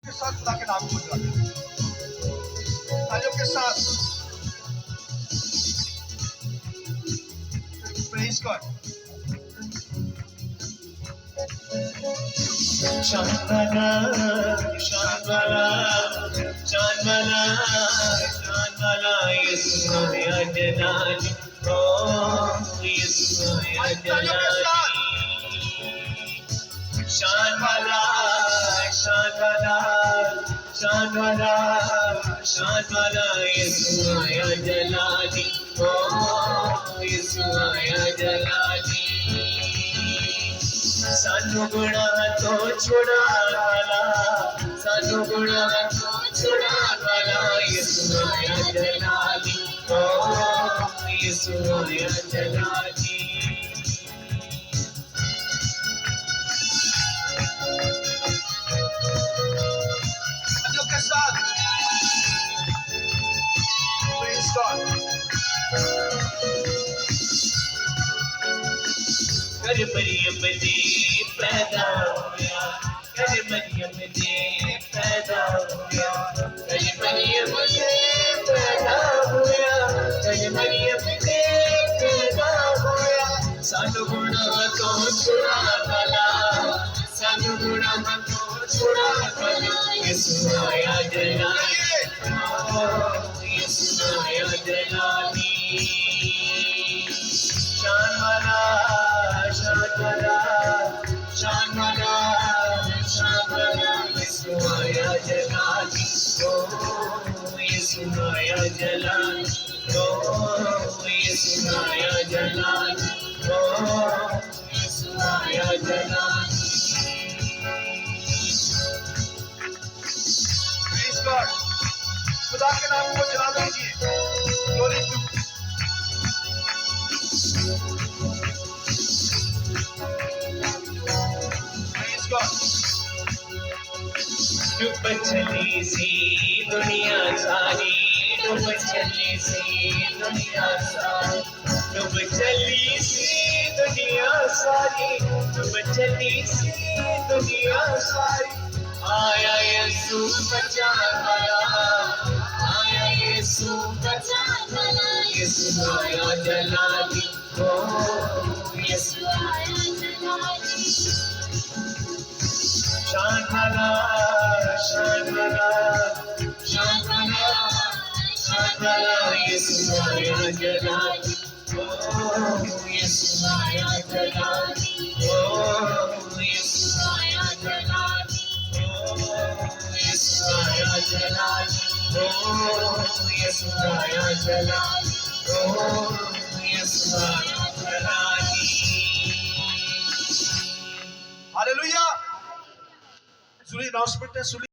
के साथ खुदा के नाम को बुलाते हैं। तालियों के साथ प्रेज गॉड। शानवाला शानवाला शानवाला शानवाला यीशु या जलाली ओ यीशु या जलाली शानवाला शानवाला शानवाला शानवाला यीशु या जलाली ओ यीशु या जलाली सानू गुनाह तो छुड़ाने वाला सानू गुनाह तो छुड़ाने वाला यीशु या जलाली ओ यीशु या जलाली तालियों के साथ प्रेज गॉड। कर मरियम जी पैदा हुआ कर मरियम जी पैदा हुआ कर मरियम जी पैदा हुआ कर मरियम जी पैदा हुआ सानू गुनाह तो छुड़ाने वाला सानू गुनाह तो छुड़ाने वाला यीशु आया जलाली यीशु आया जलाली शानवाला शानवाला शानवाला शानवाला यीशु आया जलाली ओ यीशु आया जलाली ओ यीशु आया जलाली ओ यीशु आया जलाली प्रेज गॉड। खुदा के नाम को जला दीजिए। Glory to praise God. डूब चली सी दुनिया सारी डूब चली सी दुनिया सारी डूब चली सी दुनिया सारी डूब चली सी दुनिया सारी आया यीशु बचाने वाला आया यीशु बचाने वाला यीशु आया जलाली ओ यीशु आया जलाली शानवाला शानवाला शानवाला शानवाला यीशु आया जलाली ओ यीशु आया जलाली ओ यीशु आया जलाली ओ यीशु आया जलाली ओ यीशु आया जलाली ओ यीशु आया जलाली हालेलुया। सुनी अनाउंसमेंट है सुनी।